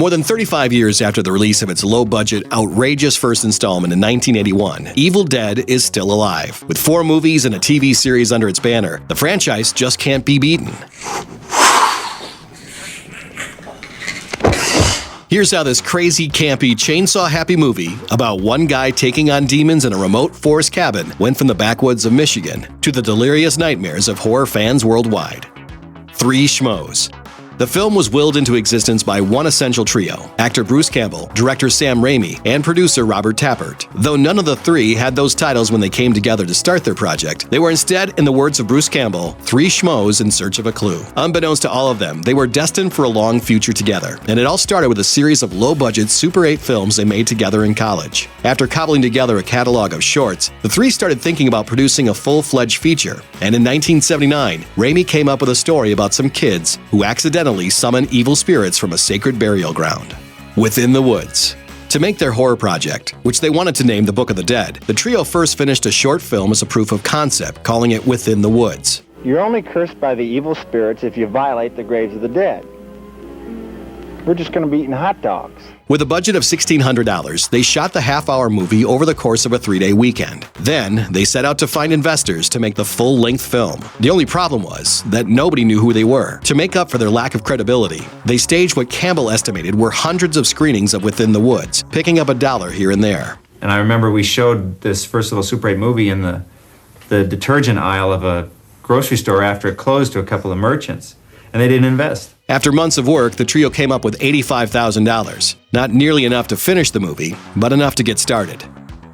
More than 35 years after the release of its low-budget, outrageous first installment in 1981, Evil Dead is still alive. With 4 movies and a TV series under its banner, the franchise just can't be beaten. Here's how this crazy, campy, chainsaw-happy movie about one guy taking on demons in a remote forest cabin went from the backwoods of Michigan to the delirious nightmares of horror fans worldwide. Three Schmoes. The film was willed into existence by one essential trio: actor Bruce Campbell, director Sam Raimi, and producer Robert Tappert. Though none of the three had those titles when they came together to start their project, they were instead, in the words of Bruce Campbell, three schmoes in search of a clue. Unbeknownst to all of them, they were destined for a long future together, and it all started with a series of low-budget Super 8 films they made together in college. After cobbling together a catalog of shorts, the three started thinking about producing a full-fledged feature, and in 1979, Raimi came up with a story about some kids who accidentally summon evil spirits from a sacred burial ground. Within the Woods. To make their horror project, which they wanted to name The Book of the Dead, the trio first finished a short film as a proof of concept, calling it Within the Woods. You're only cursed by the evil spirits if you violate the graves of the dead. We're just going to be eating hot dogs. With a budget of $1,600, they shot the half-hour movie over the course of a 3-day weekend. Then, they set out to find investors to make the full-length film. The only problem was that nobody knew who they were. To make up for their lack of credibility, they staged what Campbell estimated were hundreds of screenings of Within the Woods, picking up $1 here and there. And I remember we showed this first little Super 8 movie in the detergent aisle of a grocery store after it closed to a couple of merchants, and they didn't invest. After months of work, the trio came up with $85,000. Not nearly enough to finish the movie, but enough to get started.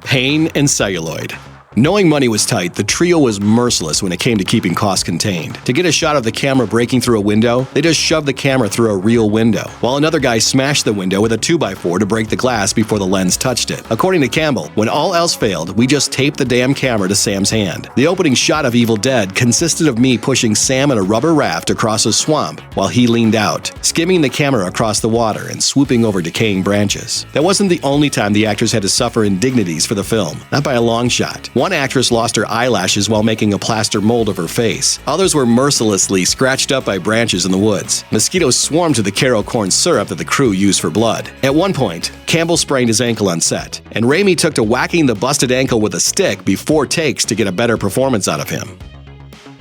Pain and celluloid. Knowing money was tight, the trio was merciless when it came to keeping costs contained. To get a shot of the camera breaking through a window, they just shoved the camera through a real window, while another guy smashed the window with a 2x4 to break the glass before the lens touched it. According to Campbell, when all else failed, we just taped the damn camera to Sam's hand. The opening shot of Evil Dead consisted of me pushing Sam in a rubber raft across a swamp while he leaned out, skimming the camera across the water and swooping over decaying branches. That wasn't the only time the actors had to suffer indignities for the film, not by a long shot. One actress lost her eyelashes while making a plaster mold of her face. Others were mercilessly scratched up by branches in the woods. Mosquitoes swarmed to the Caro corn syrup that the crew used for blood. At one point, Campbell sprained his ankle on set, and Raimi took to whacking the busted ankle with a stick before takes to get a better performance out of him.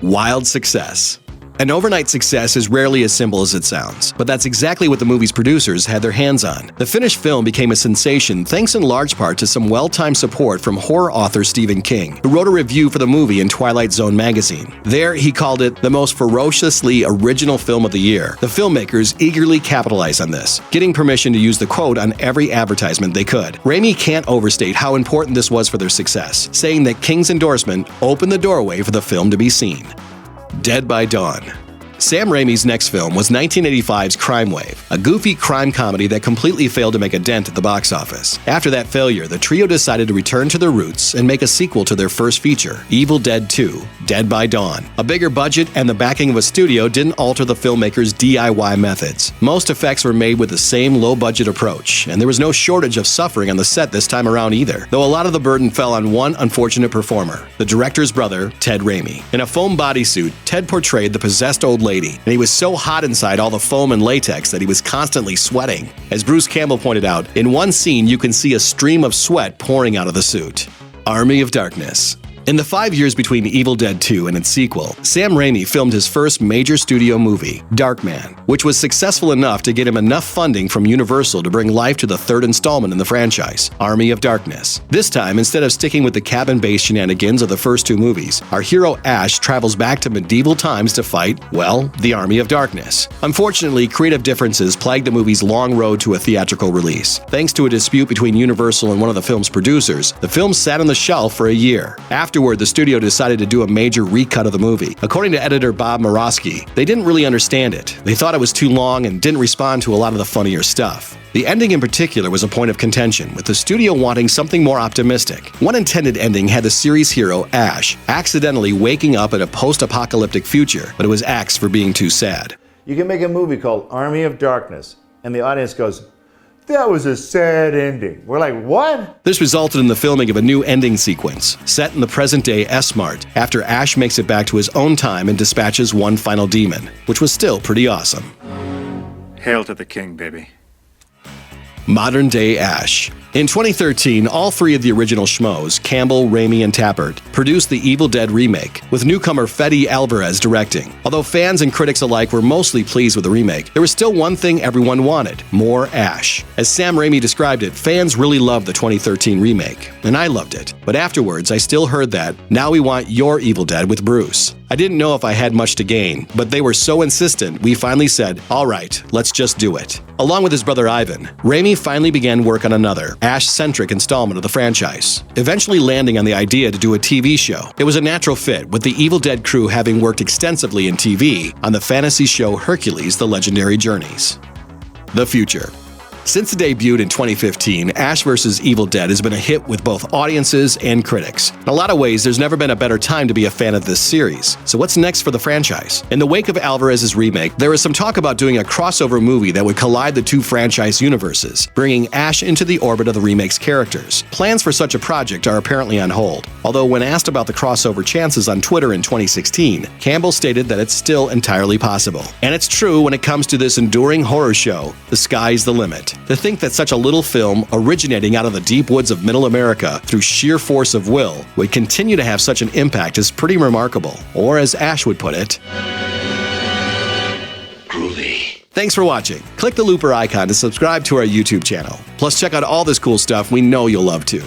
Wild success. An overnight success is rarely as simple as it sounds, but that's exactly what the movie's producers had their hands on. The finished film became a sensation thanks in large part to some well-timed support from horror author Stephen King, who wrote a review for the movie in Twilight Zone magazine. There, he called it the most ferociously original film of the year. The filmmakers eagerly capitalized on this, getting permission to use the quote on every advertisement they could. Raimi can't overstate how important this was for their success, saying that King's endorsement opened the doorway for the film to be seen. Dead by Dawn. Sam Raimi's next film was 1985's Crime Wave, a goofy crime comedy that completely failed to make a dent at the box office. After that failure, the trio decided to return to their roots and make a sequel to their first feature, Evil Dead 2, Dead by Dawn. A bigger budget and the backing of a studio didn't alter the filmmakers' DIY methods. Most effects were made with the same low-budget approach, and there was no shortage of suffering on the set this time around either, though a lot of the burden fell on one unfortunate performer, the director's brother, Ted Raimi. In a foam bodysuit, Ted portrayed the possessed old lady, and he was so hot inside all the foam and latex that he was constantly sweating. As Bruce Campbell pointed out, in one scene you can see a stream of sweat pouring out of the suit. Army of Darkness. In the 5 years between Evil Dead 2 and its sequel, Sam Raimi filmed his first major studio movie, Darkman, which was successful enough to get him enough funding from Universal to bring life to the third installment in the franchise, Army of Darkness. This time, instead of sticking with the cabin-based shenanigans of the first two movies, our hero Ash travels back to medieval times to fight, well, the Army of Darkness. Unfortunately, creative differences plagued the movie's long road to a theatrical release. Thanks to a dispute between Universal and one of the film's producers, the film sat on the shelf for a year. Afterward, the studio decided to do a major recut of the movie. According to editor Bob Murawski, they didn't really understand it. They thought it was too long and didn't respond to a lot of the funnier stuff. The ending in particular was a point of contention, with the studio wanting something more optimistic. One intended ending had the series hero, Ash, accidentally waking up in a post-apocalyptic future, but it was axed for being too sad. You can make a movie called Army of Darkness, and the audience goes, "That was a sad ending." We're like, what? This resulted in the filming of a new ending sequence, set in the present-day S-Mart, after Ash makes it back to his own time and dispatches one final demon, which was still pretty awesome. Hail to the king, baby. Modern-day Ash. In 2013, all three of the original Schmoes, Campbell, Raimi, and Tappert, produced the Evil Dead remake, with newcomer Fede Alvarez directing. Although fans and critics alike were mostly pleased with the remake, there was still one thing everyone wanted: more Ash. As Sam Raimi described it, fans really loved the 2013 remake, and I loved it. But afterwards, I still heard that, now we want your Evil Dead with Bruce. I didn't know if I had much to gain, but they were so insistent, we finally said, all right, let's just do it. Along with his brother Ivan, Raimi finally began work on another, Ash-centric installment of the franchise, eventually landing on the idea to do a TV show. It was a natural fit, with the Evil Dead crew having worked extensively in TV on the fantasy show Hercules: The Legendary Journeys. The future. Since it debuted in 2015, Ash vs. Evil Dead has been a hit with both audiences and critics. In a lot of ways, there's never been a better time to be a fan of this series. So what's next for the franchise? In the wake of Alvarez's remake, there is some talk about doing a crossover movie that would collide the two franchise universes, bringing Ash into the orbit of the remake's characters. Plans for such a project are apparently on hold, although when asked about the crossover chances on Twitter in 2016, Campbell stated that it's still entirely possible. And it's true when it comes to this enduring horror show, the sky's the limit. To think that such a little film, originating out of the deep woods of Middle America through sheer force of will, would continue to have such an impact is pretty remarkable. Or as Ash would put it, groovy. Thanks for watching. Click the looper icon to subscribe to our YouTube channel. Plus check out all this cool stuff we know you'll love too.